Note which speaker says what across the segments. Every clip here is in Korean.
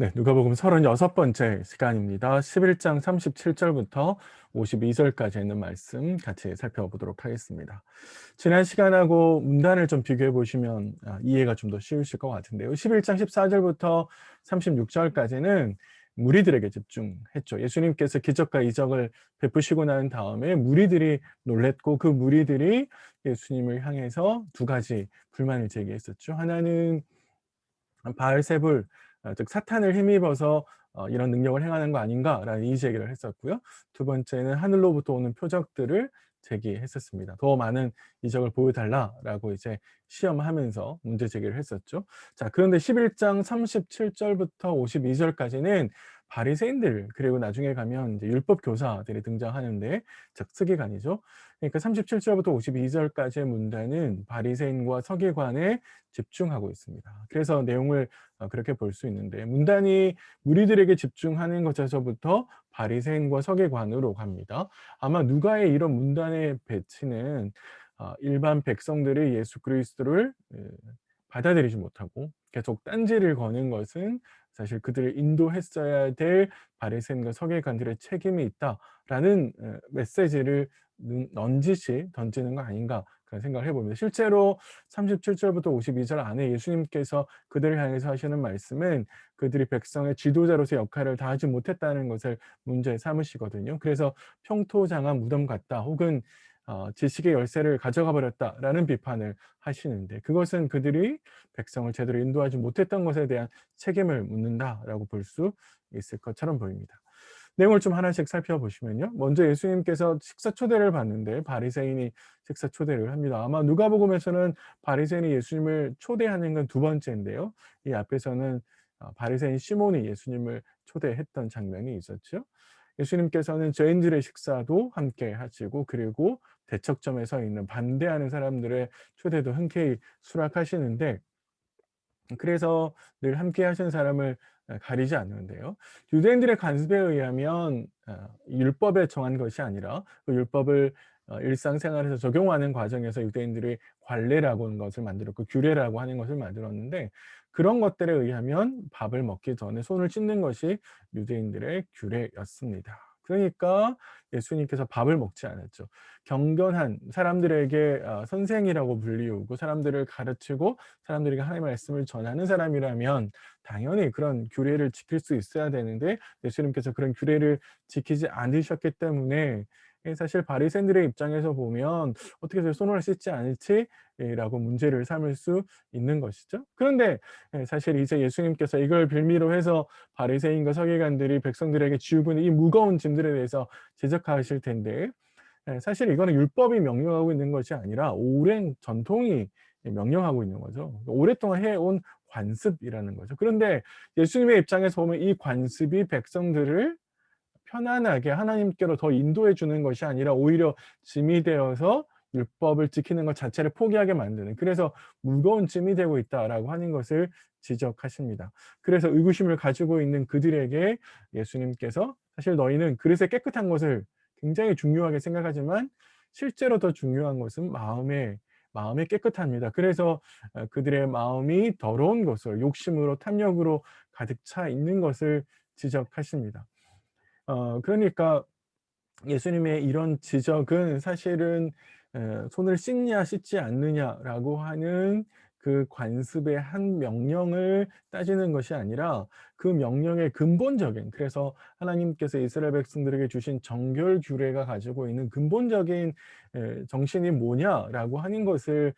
Speaker 1: 네, 누가복음 36번째 시간입니다. 11장 37절부터 52절까지 있는 말씀 같이 살펴보도록 하겠습니다. 지난 시간하고 문단을 좀 비교해 보시면 이해가 좀 더 쉬우실 것 같은데요. 11장 14절부터 36절까지는 무리들에게 집중했죠. 예수님께서 기적과 이적을 베푸시고 난 다음에 무리들이 놀랬고 그 무리들이 예수님을 향해서 두 가지 불만을 제기했었죠. 하나는 바알세불, 즉 사탄을 힘입어서 이런 능력을 행하는 거 아닌가라는 이의 제기를 했었고요. 두 번째는 하늘로부터 오는 표적들을 제기했었습니다. 더 많은 이적을 보여달라라고 이제 시험하면서 문제 제기를 했었죠. 자, 그런데 11장 37절부터 52절까지는 바리새인들, 그리고 나중에 가면 이제 율법 교사들이 등장하는데, 즉 서기관이죠. 그러니까 37절부터 52절까지의 문단은 바리새인과 서기관에 집중하고 있습니다. 그래서 내용을 그렇게 볼 수 있는데, 문단이 무리들에게 집중하는 것에서부터 바리새인과 서기관으로 갑니다. 아마 누가의 이런 문단의 배치는 일반 백성들이 예수 그리스도를 받아들이지 못하고 계속 딴지를 거는 것은 사실 그들을 인도했어야 될 바리새인과 서기관들의 책임이 있다라는 메시지를 넌지시 던지는 거 아닌가 그런 생각을 해봅니다. 실제로 37절부터 52절 안에 예수님께서 그들을 향해서 하시는 말씀은 그들이 백성의 지도자로서의 역할을 다하지 못했다는 것을 문제 삼으시거든요. 그래서 평토장한 무덤 같다, 혹은 지식의 열쇠를 가져가 버렸다라는 비판을 하시는데, 그것은 그들이 백성을 제대로 인도하지 못했던 것에 대한 책임을 묻는다라고 볼 수 있을 것처럼 보입니다. 내용을 좀 하나씩 살펴보시면요. 먼저 예수님께서 식사 초대를 받는데 바리새인이 식사 초대를 합니다. 아마 누가복음에서는 바리새인이 예수님을 초대하는 건 두 번째인데요. 이 앞에서는 바리새인 시몬이 예수님을 초대했던 장면이 있었죠. 예수님께서는 죄인들의 식사도 함께 하시고, 그리고 대척점에 서 있는 반대하는 사람들의 초대도 흔쾌히 수락하시는데, 그래서 늘 함께 하시는 사람을 가리지 않는데요. 유대인들의 관습에 의하면 율법에 정한 것이 아니라 그 율법을 일상생활에서 적용하는 과정에서 유대인들이 관례라고 하는 것을 만들었고 규례라고 하는 것을 만들었는데, 그런 것들에 의하면 밥을 먹기 전에 손을 씻는 것이 유대인들의 규례였습니다. 그러니까 예수님께서 밥을 먹지 않았죠. 경건한 사람들에게 선생이라고 불리우고 사람들을 가르치고 사람들에게 하나님의 말씀을 전하는 사람이라면 당연히 그런 규례를 지킬 수 있어야 되는데, 예수님께서 그런 규례를 지키지 않으셨기 때문에 사실 바리새인들의 입장에서 보면 '어떻게 해서 손을 씻지 않지?' 라고 문제를 삼을 수 있는 것이죠. 그런데 사실 이제 예수님께서 이걸 빌미로 해서 바리새인과 서기관들이 백성들에게 지우고 있는 이 무거운 짐들에 대해서 지적하실 텐데, 사실 이거는 율법이 명령하고 있는 것이 아니라 오랜 전통이 명령하고 있는 거죠. 오랫동안 해온 관습이라는 거죠. 그런데 예수님의 입장에서 보면 이 관습이 백성들을 편안하게 하나님께로 더 인도해 주는 것이 아니라 오히려 짐이 되어서 율법을 지키는 것 자체를 포기하게 만드는, 그래서 무거운 짐이 되고 있다라고 하는 것을 지적하십니다. 그래서 의구심을 가지고 있는 그들에게 예수님께서, 사실 너희는 그릇의 깨끗한 것을 굉장히 중요하게 생각하지만 실제로 더 중요한 것은 마음의 깨끗함입니다. 그래서 그들의 마음이 더러운 것을, 욕심으로 탐욕으로 가득 차 있는 것을 지적하십니다. 그러니까 예수님의 이런 지적은 사실은 손을 씻냐 씻지 않느냐라고 하는 그 관습의 한 명령을 따지는 것이 아니라 그 명령의 근본적인, 그래서 하나님께서 이스라엘 백성들에게 주신 정결 규례가 가지고 있는 근본적인 정신이 뭐냐라고 하는 것을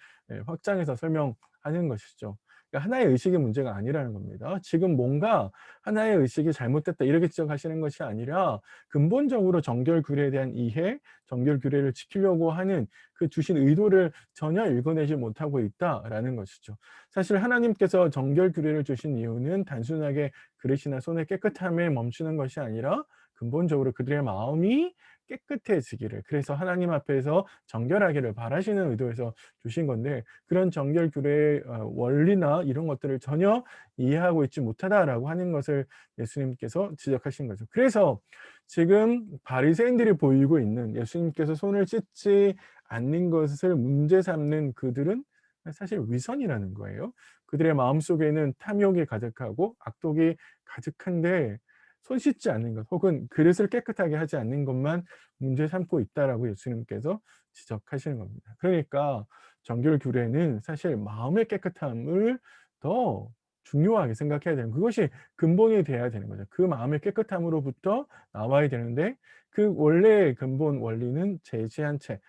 Speaker 1: 확장해서 설명하는 것이죠. 그러니까 하나의 의식의 문제가 아니라는 겁니다. 지금 뭔가 하나의 의식이 잘못됐다 이렇게 지적하시는 것이 아니라 근본적으로 정결 규례에 대한 이해, 정결 규례를 지키려고 하는 그 주신 의도를 전혀 읽어내지 못하고 있다라는 것이죠. 사실 하나님께서 정결 규례를 주신 이유는 단순하게 그릇이나 손의 깨끗함에 멈추는 것이 아니라 근본적으로 그들의 마음이 깨끗해지기를, 그래서 하나님 앞에서 정결하기를 바라시는 의도에서 주신 건데, 그런 정결 규례의 원리나 이런 것들을 전혀 이해하고 있지 못하다라고 하는 것을 예수님께서 지적하신 거죠. 그래서 지금 바리새인들이 보이고 있는 예수님께서 손을 씻지 않는 것을 문제 삼는 그들은 사실 위선이라는 거예요. 그들의 마음속에는 탐욕이 가득하고 악독이 가득한데 손 씻지 않는 것 혹은 그릇을 깨끗하게 하지 않는 것만 문제 삼고 있다라고 예수님께서 지적하시는 겁니다. 그러니까 정결 규례는 사실 마음의 깨끗함을 더 중요하게 생각해야 되는 그것이 근본이 돼야 되는 거죠. 그 마음의 깨끗함으로부터 나와야 되는데 그 원래의 근본 원리는 제지한 채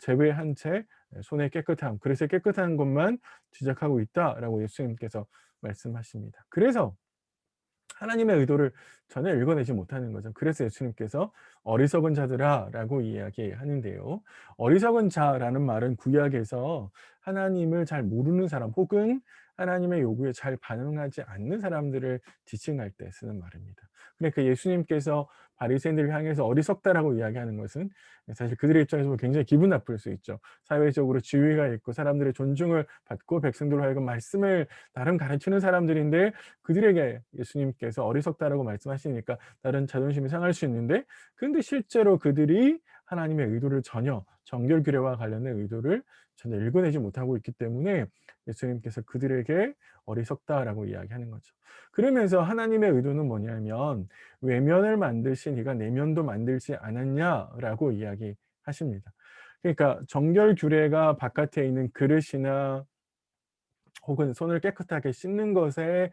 Speaker 1: 제외한 채 손의 깨끗함 그릇의 깨끗한 것만 지적하고 있다라고 예수님께서 말씀하십니다. 그래서 하나님의 의도를 전혀 읽어내지 못하는 거죠. 그래서 예수님께서 "어리석은 자들아"라고 이야기하는데요. 어리석은 자라는 말은 구약에서 하나님을 잘 모르는 사람 혹은 하나님의 요구에 잘 반응하지 않는 사람들을 지칭할 때 쓰는 말입니다. 그러니까 예수님께서 바리새인들을 향해서 "어리석다"라고 이야기하는 것은 사실 그들의 입장에서 보면 굉장히 기분 나쁠 수 있죠. 사회적으로 지위가 있고 사람들의 존중을 받고 백성들로 하여금 말씀을 나름 가르치는 사람들인데 그들에게 예수님께서 어리석다라고 말씀하시니까 다른 자존심이 상할 수 있는데 근데 실제로 그들이 하나님의 의도를 전혀 정결 규례와 관련된 의도를 전혀 읽어내지 못하고 있기 때문에 예수님께서 그들에게 어리석다라고 이야기하는 거죠. 그러면서 하나님의 의도는 뭐냐면 "외면을 만드신 이가 내면도 만들지 않았냐?"라고 이야기하십니다. 그러니까 정결 규례가 바깥에 있는 그릇이나 혹은 손을 깨끗하게 씻는 것에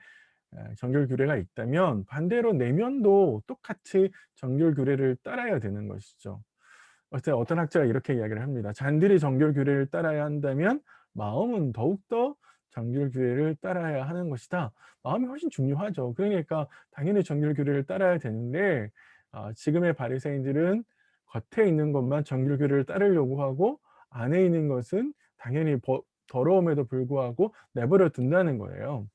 Speaker 1: 정결 규례가 있다면 반대로 내면도 똑같이 정결 규례를 따라야 되는 것이죠. 어떤 학자가 이렇게 이야기를 합니다. "잔들이 정결 규례를 따라야 한다면 마음은 더욱더 정결 규례를 따라야 하는 것이다." 마음이 훨씬 중요하죠. 그러니까 당연히 정결 규례를 따라야 되는데 지금의 바리새인들은 겉에 있는 것만 정결 규례를 따르려고 하고 안에 있는 것은 당연히 더러움에도 불구하고 내버려 둔다는 거예요.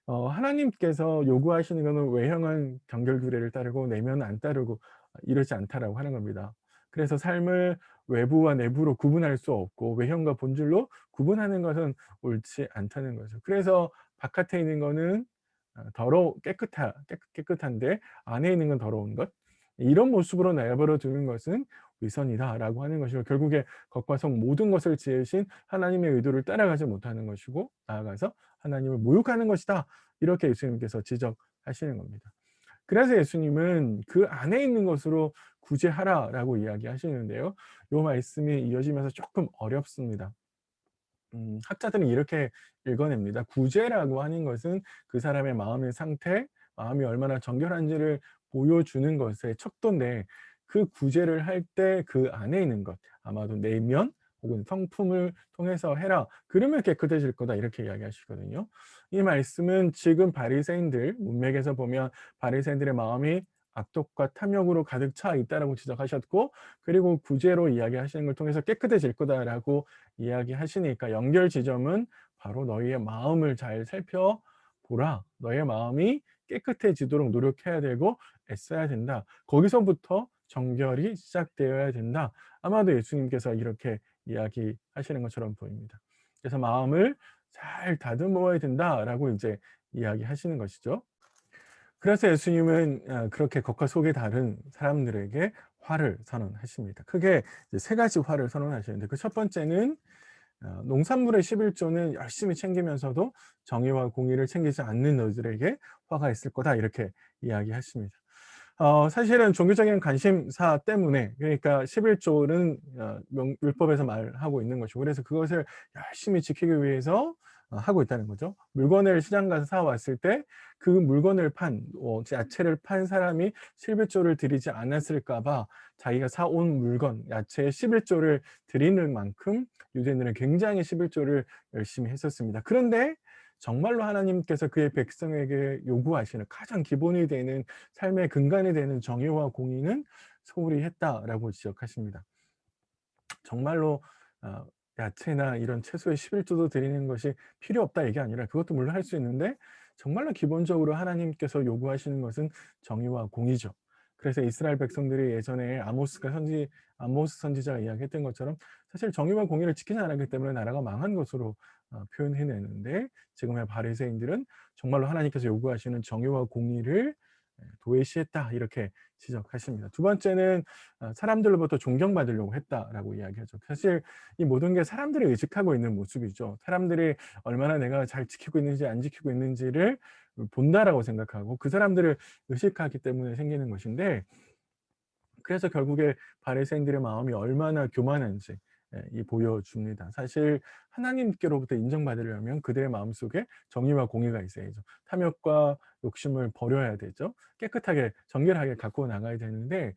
Speaker 1: 하나님께서 요구하시는 거는 외형은 정결 규례를 따르고 내면은 안 따르고 이러지 않다라고 하는 겁니다. 그래서 삶을 외부와 내부로 구분할 수 없고 외형과 본질로 구분하는 것은 옳지 않다는 거죠. 그래서 바깥에 있는 거는 깨끗한데 안에 있는 건 더러운 것. 이런 모습으로 내버려 두는 것은 위선이다라고 하는 것이고 결국에 겉과 속 모든 것을 지으신 하나님의 의도를 따라가지 못하는 것이고 나아가서 하나님을 모욕하는 것이다. 이렇게 예수님께서 지적하시는 겁니다. 그래서 예수님은 "그 안에 있는 것으로 구제하라."라고 이야기하시는데요. 요 말씀이 이어지면서 쪼끔 어렵습니다. 학자들은 이렇게 읽어냅니다. 구제라고 하는 것은 그 사람의 마음의 상태, 마음이 얼마나 정결한지를 보여주는 것의 척도인데 그 구제를 할 때 그 안에 있는 것, 아마도 내면 혹은 성품을 통해서 해라. 그러면 깨끗해질 거다. 이렇게 이야기하시거든요. 이 말씀은 지금 바리새인들 문맥에서 보면 바리새인들의 마음이 악독과 탐욕으로 가득 차 있다라고 지적하셨고 그리고 구제로 이야기하시는 걸 통해서 깨끗해질 거다라고 이야기하시니까 연결 지점은 바로 "너희의 마음을 잘 살펴보라. 너의 마음이 깨끗해지도록 노력해야 되고 애써야 된다. 거기서부터 정결이 시작되어야 된다." 아마도 예수님께서 이렇게 이야기하시는 것처럼 보입니다. 그래서 "마음을 잘 다듬어야 된다."라고 이제 이야기하시는 것이죠. 그래서 예수님은 그렇게 겉과 속이 다른 사람들에게 화를 선언하십니다. 크게 이제 세 가지 화를 선언하시는데 그 첫 번째는 "농산물의 11조는 열심히 챙기면서도 정의와 공의를 챙기지 않는 너희들에게 화가 있을 거다." 이렇게 이야기하십니다. 사실은 종교적인 관심사 때문에 그러니까 11조는 율법에서 말하고 있는 것이고 그래서 그것을 열심히 지키기 위해서 하고 있다는 거죠. 물건을 시장 가서 사 왔을 때 그 물건을 야채를 판 사람이 11조를 드리지 않았을까 봐 자기가 사 온 물건 야채에 11조를 드리는 만큼 유대인들은 굉장히 11조를 열심히 했었습니다. 그런데 정말로 하나님께서 그의 백성에게 요구하시는 가장 기본이 되는 삶의 근간이 되는 정의와 공의는 소홀히 했다라고 지적하십니다. 정말로 어 야채나 이런 채소의 11조도 드리는 것이 필요 없다 이게 아니라 그것도 물론 할 수 있는데 정말로 기본적으로 하나님께서 요구하시는 것은 정의와 공의죠. 그래서 이스라엘 백성들이 예전에 아모스 선지자가 이야기했던 것처럼 사실 정의와 공의를 지키지 않았기 때문에 나라가 망한 것으로 표현해 내는데 지금의 바리새인들은 정말로 하나님께서 요구하시는 정의와 공의를 도외시했다 이렇게 지적하십니다. 두 번째는 사람들로부터 존경받으려고 했다라고 이야기하죠. 사실 이 모든 게 사람들이 의식하고 있는 모습이죠. 사람들이 얼마나 내가 잘 지키고 있는지 안 지키고 있는지를 본다라고 생각하고 그 사람들을 의식하기 때문에 생기는 것인데, 그래서 결국에 바리새인들의 마음이 얼마나 교만한지 이 보여줍니다. 사실 하나님께로부터 인정받으려면 그들의 마음속에 정의와 공의가 있어야죠. 탐욕과 욕심을 버려야 되죠. 깨끗하게 정결하게 갖고 나가야 되는데,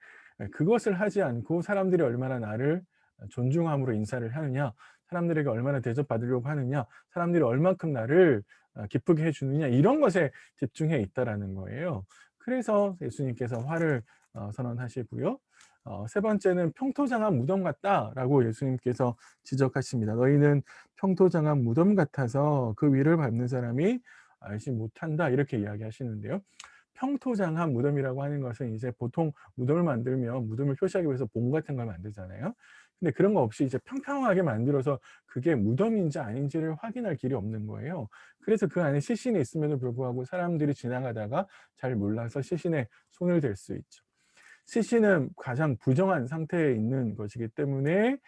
Speaker 1: 그것을 하지 않고 사람들이 얼마나 나를 존중함으로 인사를 하느냐, 사람들에게 얼마나 대접받으려고 하느냐, 사람들이 얼만큼 나를 기쁘게 해 주느냐, 이런 것에 집중해 있다라는 거예요. 그래서 예수님께서 화를 선언하시고요. 세 번째는 "평토장한 무덤 같다."라고 예수님께서 지적하십니다. "너희는 평토장한 무덤 같아서 그 위를 밟는 사람이 알지 못한다." 이렇게 이야기하시는데요. 평토장한 무덤이라고 하는 것은 이제 보통 무덤을 만들면 무덤을 표시하기 위해서 봉 같은 걸 만들잖아요. 근데 그런 거 없이 이제 평평하게 만들어서 그게 무덤인지 아닌지를 확인할 길이 없는 거예요. 그래서 그 안에 시신이 있음에도 불구하고 사람들이 지나가다가 잘 몰라서 시신에 손을 댈 수 있죠. 시신은 가장 부정한 상태에 있는 것이기 때문에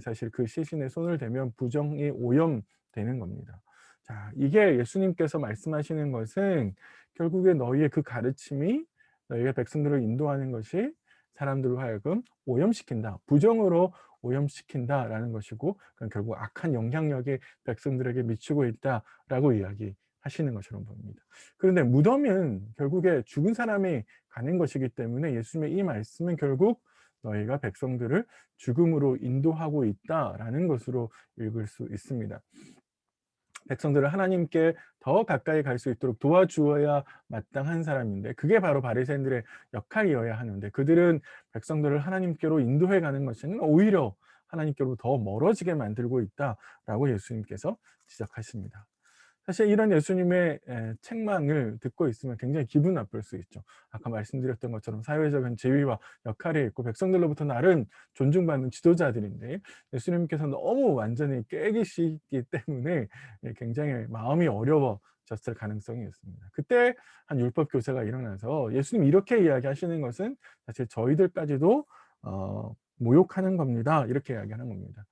Speaker 1: 사실 그 시신에 손을 대면 부정이 오염되는 겁니다. 자, 이게 예수님께서 말씀하시는 것은 결국에 너희의 그 가르침이 너희가 백성들을 인도하는 것이 사람들로 하여금 오염시킨다, 부정으로 오염시킨다라는 것이고, 그건 결국 악한 영향력이 백성들에게 미치고 있다라고 이야기하시는 것처럼 보입니다. 그런데 무덤은 결국에 죽은 사람이 가는 것이기 때문에 예수님의 이 말씀은 결국 너희가 백성들을 죽음으로 인도하고 있다라는 것으로 읽을 수 있습니다. 백성들을 하나님께 더 가까이 갈 수 있도록 도와주어야 마땅한 사람인데, 그게 바로 바리새인들의 역할이어야 하는데, 그들은 백성들을 하나님께로 인도해 가는 것은 오히려 하나님께로 더 멀어지게 만들고 있다라고 예수님께서 지적하십니다. 사실 이런 예수님의 책망을 듣고 있으면 굉장히 기분 나쁠 수 있죠. 아까 말씀드렸던 것처럼 사회적인 지위와 역할이 있고 백성들로부터 나름 존중받는 지도자들인데, 예수님께서 너무 완전히 깨기시기 때문에 굉장히 마음이 어려워졌을 가능성이 있습니다. 그때 한 율법 교사가 일어나서 "예수님 이렇게 이야기하시는 것은 사실 저희들까지도 모욕하는 겁니다." 이렇게 이야기하는 겁니다.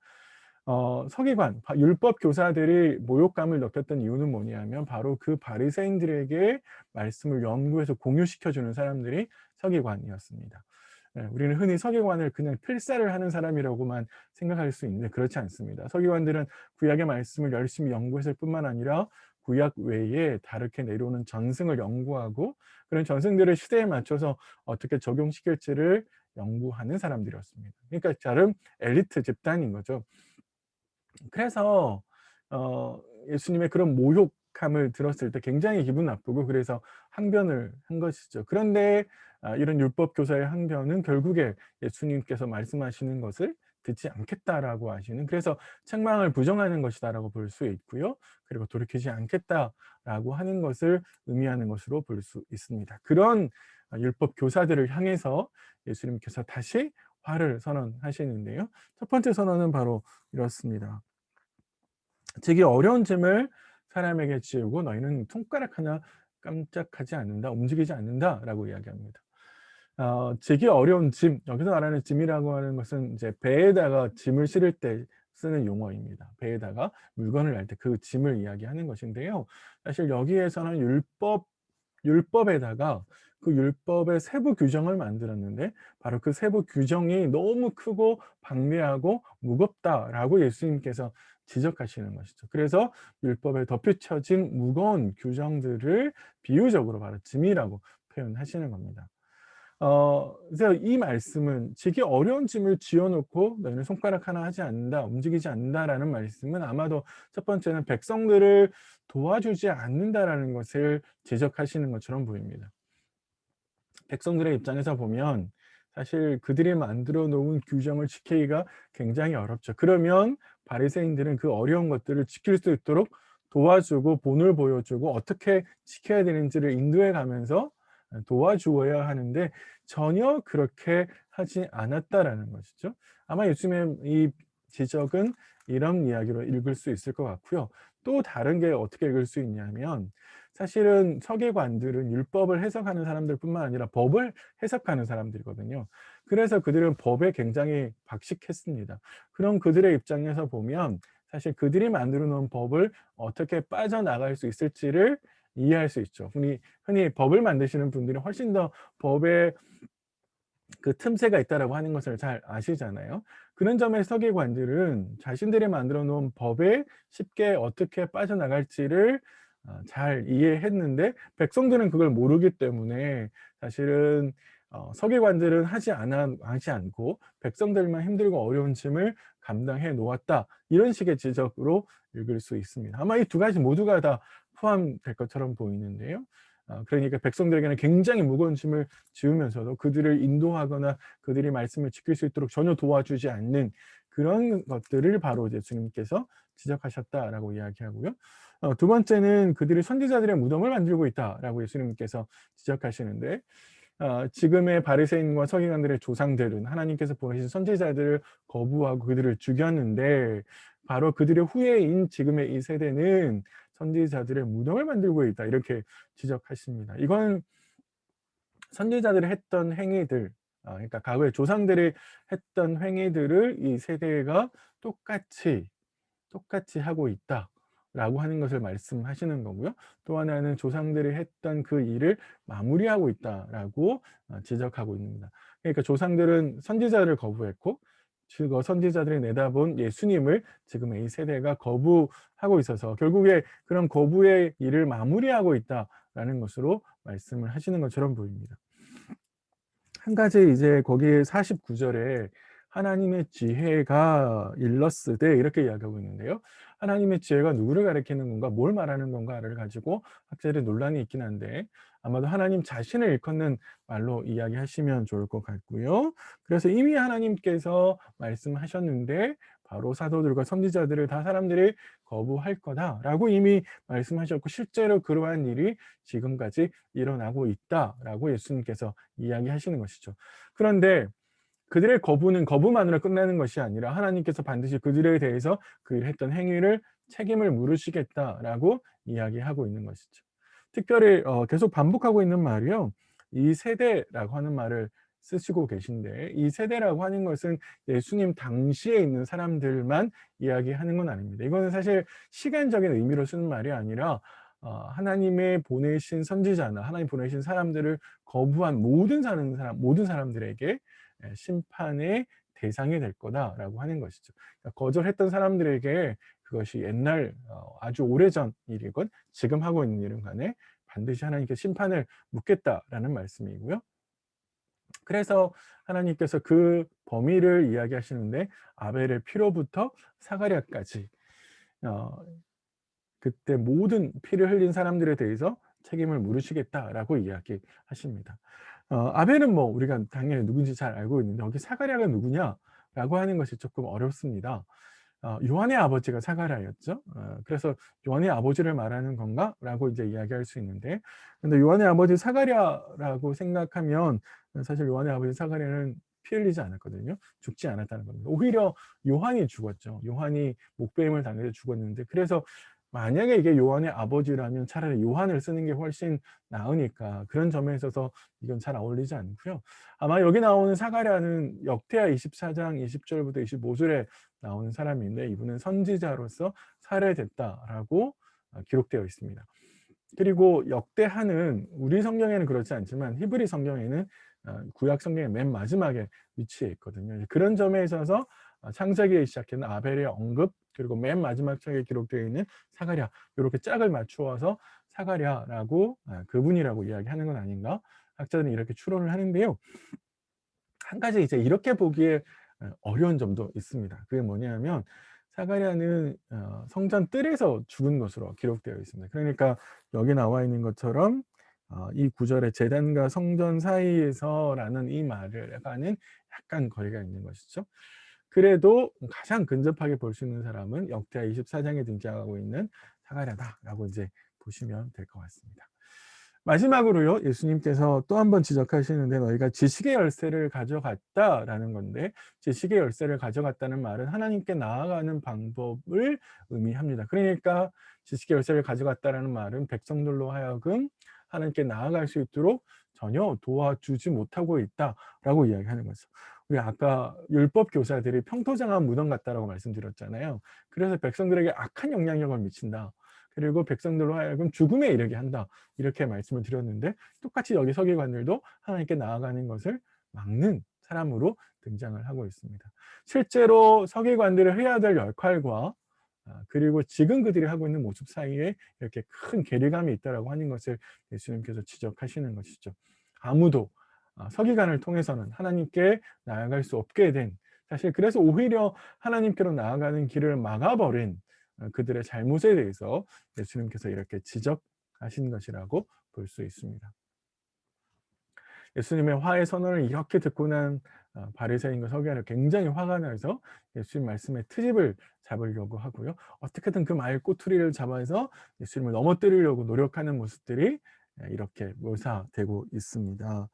Speaker 1: 서기관, 율법 교사들이 모욕감을 느꼈던 이유는 뭐냐면 바로 그 바리새인들에게 말씀을 연구해서 공유시켜 주는 사람들이 서기관이었습니다. 우리는 흔히 서기관을 그냥 필사를 하는 사람이라고만 생각할 수 있는데 그렇지 않습니다. 서기관들은 구약의 말씀을 열심히 연구했을 뿐만 아니라 구약 외에 다르게 내려오는 전승을 연구하고, 그런 전승들을 시대에 맞춰서 어떻게 적용시킬지를 연구하는 사람들이었습니다. 그러니까 나름 엘리트 집단인 거죠. 그래서 예수님의 그런 모욕감을 들었을 때 굉장히 기분 나쁘고, 그래서 항변을 한 것이죠. 그런데 이런 율법 교사의 항변은 결국에 예수님께서 말씀하시는 것을 듣지 않겠다라고 하시는, 그래서 책망을 부정하는 것이다라고 볼 수 있고요. 그리고 돌이키지 않겠다라고 하는 것을 의미하는 것으로 볼 수 있습니다. 그런 율법 교사들을 향해서 예수님께서 다시 화를 선언하시는데요. 첫 번째 선언은 바로 이렇습니다. "지기 어려운 짐을 사람에게 지우고 너희는 손가락 하나 깜짝하지 않는다, 움직이지 않는다."라고 이야기합니다. 지기 어려운 짐, 여기서 말하는 짐이라고 하는 것은 이제 배에다가 짐을 실을 때 쓰는 용어입니다. 배에다가 물건을 날 때 그 짐을 이야기하는 것인데요. 사실 여기에서는 율법에다가 그 율법의 세부 규정을 만들었는데, 바로 그 세부 규정이 너무 크고 방대하고 무겁다라고 예수님께서 지적하시는 것이죠. 그래서 율법에 덧붙여진 무거운 규정들을 비유적으로 바로 짐이라고 표현하시는 겁니다. 그래서 이 말씀은 지기 어려운 짐을 쥐어 놓고 너희는 손가락 하나 하지 않는다, 움직이지 않는다라는 말씀은 아마도 첫 번째는 백성들을 도와주지 않는다라는 것을 지적하시는 것처럼 보입니다. 백성들의 입장에서 보면 사실 그들이 만들어 놓은 규정을 지키기가 굉장히 어렵죠. 그러면 바리새인들은 그 어려운 것들을 지킬 수 있도록 도와주고 본을 보여주고 어떻게 지켜야 되는지를 인도해 가면서 도와주어야 하는데, 전혀 그렇게 하지 않았다라는 것이죠. 아마 예수님의 이 지적은 이런 이야기로 읽을 수 있을 것 같고요. 또 다른 게 어떻게 읽을 수 있냐면, 사실은 서기관들은 율법을 해석하는 사람들뿐만 아니라 법을 해석하는 사람들이거든요. 그래서 그들은 법에 굉장히 박식했습니다. 그럼 그들의 입장에서 보면 사실 그들이 만들어 놓은 법을 어떻게 빠져나갈 수 있을지를 이해할 수 있죠. 흔히 법을 만드시는 분들이 훨씬 더 법에 그 틈새가 있다라고 하는 것을 잘 아시잖아요. 그런 점에서 서기관들은 자신들이 만들어 놓은 법에 쉽게 어떻게 빠져나갈지를 잘 이해했는데, 백성들은 그걸 모르기 때문에 사실은 서기관들은 하지 않고 백성들만 힘들고 어려운 짐을 감당해 놓았다, 이런 식의 지적으로 읽을 수 있습니다. 아마 이 두 가지 모두가 다 포함될 것처럼 보이는데요. 그러니까 백성들에게는 굉장히 무거운 짐을 지우면서도 그들을 인도하거나 그들이 말씀을 지킬 수 있도록 전혀 도와주지 않는 그런 것들을 바로 예수님께서 지적하셨다라고 이야기하고요. 두 번째는 그들이 선지자들의 무덤을 만들고 있다라고 예수님께서 지적하시는데, 지금의 바리새인과 서기관들의 조상들은 하나님께서 보내신 선지자들을 거부하고 그들을 죽였는데, 바로 그들의 후예인 지금의 이 세대는 선지자들의 무덤을 만들고 있다, 이렇게 지적하십니다. 이건 선지자들이 했던 행위들, 그러니까 과거의 조상들이 했던 행위들을 이 세대가 똑같이 하고 있다라고 하는 것을 말씀하시는 거고요. 또 하나는 조상들이 했던 그 일을 마무리하고 있다라고 지적하고 있습니다. 그러니까 조상들은 선지자를 거부했고, 선지자들이 내다본 예수님을 지금의 이 세대가 거부하고 있어서 결국에 그런 거부의 일을 마무리하고 있다라는 것으로 말씀을 하시는 것처럼 보입니다. 한 가지 이제 거기 49절에 하나님의 지혜가 일렀으되 이렇게 이야기하고 있는데요. 하나님의 지혜가 누구를 가리키는 건가, 뭘 말하는 건가를 가지고 학자들의 논란이 있긴 한데, 아마도 하나님 자신을 일컫는 말로 이야기하시면 좋을 것 같고요. 그래서 이미 하나님께서 말씀하셨는데 바로 사도들과 선지자들을 다 사람들이 거부할 거다라고 이미 말씀하셨고, 실제로 그러한 일이 지금까지 일어나고 있다라고 예수님께서 이야기하시는 것이죠. 그런데 그들의 거부는 거부만으로 끝나는 것이 아니라 하나님께서 반드시 그들에 대해서 그 했던 행위를 책임을 물으시겠다라고 이야기하고 있는 것이죠. 특별히 계속 반복하고 있는 말이요, 이 세대라고 하는 말을 쓰시고 계신데, 이 세대라고 하는 것은 예수님 당시에 있는 사람들만 이야기하는 건 아닙니다. 이거는 사실 시간적인 의미로 쓰는 말이 아니라 하나님의 보내신 선지자나 하나님 보내신 사람들을 거부한 모든 사람들에게 심판의 대상이 될 거다라고 하는 것이죠. 그러니까 거절했던 사람들에게 그것이 옛날 아주 오래전 일이건 지금 하고 있는 일은 간에 반드시 하나님께 심판을 묻겠다라는 말씀이고요. 그래서 하나님께서 그 범위를 이야기하시는데, 아벨의 피로부터 사가랴까지 그때 모든 피를 흘린 사람들에 대해서 책임을 물으시겠다라고 이야기하십니다. 아벨은 뭐 우리가 당연히 누군지 잘 알고 있는데, 여기 사가랴가 누구냐라고 하는 것이 조금 어렵습니다. 요한의 아버지가 사가랴였죠. 그래서 요한의 아버지를 말하는 건가라고 이제 이야기할 수 있는데, 근데 요한의 아버지 사가랴라고 생각하면 사실 요한의 아버지 사가랴는 피 흘리지 않았거든요. 죽지 않았다는 겁니다. 오히려 요한이 죽었죠. 요한이 목베임을 당해서 죽었는데, 그래서 만약에 이게 요한의 아버지라면 차라리 요한을 쓰는 게 훨씬 나으니까 그런 점에 있어서 이건 잘 어울리지 않고요. 아마 여기 나오는 사가랴는 역대하 24장 20절부터 25절에 나오는 사람인데, 이분은 선지자로서 살해됐다라고 기록되어 있습니다. 그리고 역대하는 우리 성경에는 그렇지 않지만 히브리 성경에는 구약 성경의 맨 마지막에 위치해 있거든요. 그런 점에 있어서 창세기에 시작했는 아벨의 언급, 그리고 맨 마지막 책에 기록되어 있는 사가랴, 이렇게 짝을 맞추어서 사가랴라고 그분이라고 이야기하는 건 아닌가, 학자들은 이렇게 추론을 하는데요. 한 가지 이제 이렇게 보기에 어려운 점도 있습니다. 그게 뭐냐면, 사가랴는 성전 뜰에서 죽은 것으로 기록되어 있습니다. 그러니까 여기 나와 있는 것처럼 이 구절에 제단과 성전 사이에서라는 이 말을 약간은 약간 거리가 있는 것이죠. 그래도 가장 근접하게 볼 수 있는 사람은 역대하 24장에 등장하고 있는 사가랴다라고 이제 보시면 될 것 같습니다. 마지막으로요. 예수님께서 또 한 번 지적하시는데 "너희가 지식의 열쇠를 가져갔다."라는 건데, 지식의 열쇠를 가져갔다는 말은 하나님께 나아가는 방법을 의미합니다. 그러니까 지식의 열쇠를 가져갔다라는 말은 백성들로 하여금 하나님께 나아갈 수 있도록 전혀 도와주지 못하고 있다라고 이야기하는 거죠. 우리 아까 율법 교사들이 평토장한 무덤 같다라고 말씀드렸잖아요. 그래서 백성들에게 악한 영향력을 미친다. 그리고 백성들로 하여금 죽음에 이르게 한다. 이렇게 말씀을 드렸는데, 똑같이 여기 서기관들도 하나님께 나아가는 것을 막는 사람으로 등장을 하고 있습니다. 실제로 서기관들이 해야 될 역할과 그리고 지금 그들이 하고 있는 모습 사이에 이렇게 큰 괴리감이 있다라고 하는 것을 예수님께서 지적하시는 것이죠. 아무도 서기관을 통해서는 하나님께 나아갈 수 없게 된, 사실 그래서 오히려 하나님께로 나아가는 길을 막아버린 그들의 잘못에 대해서 예수님께서 이렇게 지적하신 것이라고 볼 수 있습니다. 예수님의 화해 선언을 이렇게 듣고 난 바리새인과 서기관은 굉장히 화가 나서 예수님 말씀의 트집을 잡으려고 하고요. 어떻게든 그 말 꼬투리를 잡아서 예수님을 넘어뜨리려고 노력하는 모습들이 이렇게 묘사되고 있습니다.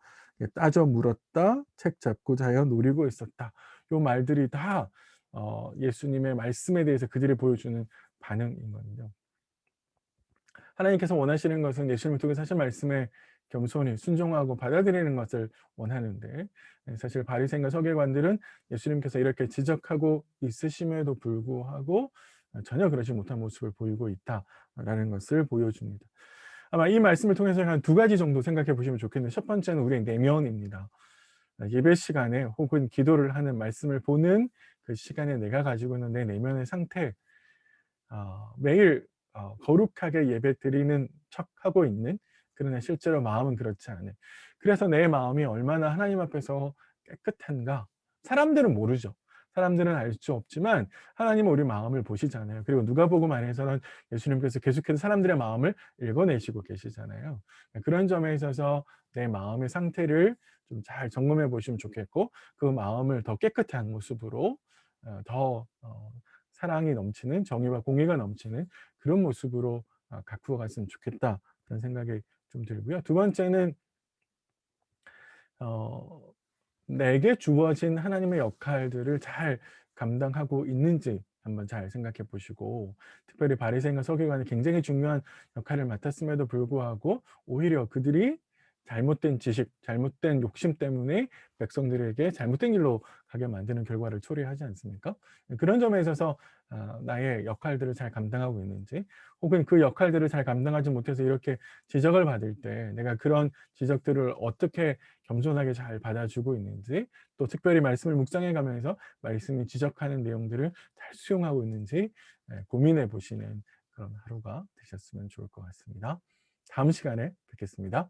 Speaker 1: 따져 물었다, 책 잡고자 하여 노리고 있었다. 요 말들이 다 예수님의 말씀에 대해서 그들이 보여주는 반응인 건데요. 하나님께서 원하시는 것은 예수님을 통해서 하신 말씀에 겸손히 순종하고 받아들이는 것을 원하는데, 사실 바리새인과 서기관들은 예수님께서 이렇게 지적하고 있으심에도 불구하고 전혀 그러지 못한 모습을 보이고 있다라는 것을 보여줍니다. 아마 이 말씀을 통해서 한 두 가지 정도 생각해 보시면 좋겠는데, 첫 번째는 우리의 내면입니다. 예배 시간에 혹은 기도를 하는, 말씀을 보는 그 시간에 내가 가지고 있는 내 내면의 상태, 매일 거룩하게 예배드리는 척하고 있는, 그러나 실제로 마음은 그렇지 않은, 그래서 내 마음이 얼마나 하나님 앞에서 깨끗한가 사람들은 모르죠. 사람들은 알 수 없지만 하나님은 우리 마음을 보시잖아요. 그리고 누가복음 안에서는 예수님께서 계속해서 사람들의 마음을 읽어내시고 계시잖아요. 그런 점에 있어서 내 마음의 상태를 좀 잘 점검해 보시면 좋겠고, 그 마음을 더 깨끗한 모습으로 더 사랑이 넘치는, 정의와 공의가 넘치는 그런 모습으로 가꾸어 갔으면 좋겠다, 그런 생각이 좀 들고요. 두 번째는 어 내게 주어진 하나님의 역할들을 잘 감당하고 있는지 한번 잘 생각해 보시고, 특별히 바리새인과 서기관이 굉장히 중요한 역할을 맡았음에도 불구하고 오히려 그들이 잘못된 지식, 잘못된 욕심 때문에 백성들에게 잘못된 길로 가게 만드는 결과를 초래하지 않습니까? 그런 점에 있어서 나의 역할들을 잘 감당하고 있는지, 혹은 그 역할들을 잘 감당하지 못해서 이렇게 지적을 받을 때 내가 그런 지적들을 어떻게 겸손하게 잘 받아주고 있는지, 또 특별히 말씀을 묵상해 가면서 말씀이 지적하는 내용들을 잘 수용하고 있는지 고민해 보시는 그런 하루가 되셨으면 좋을 것 같습니다. 다음 시간에 뵙겠습니다.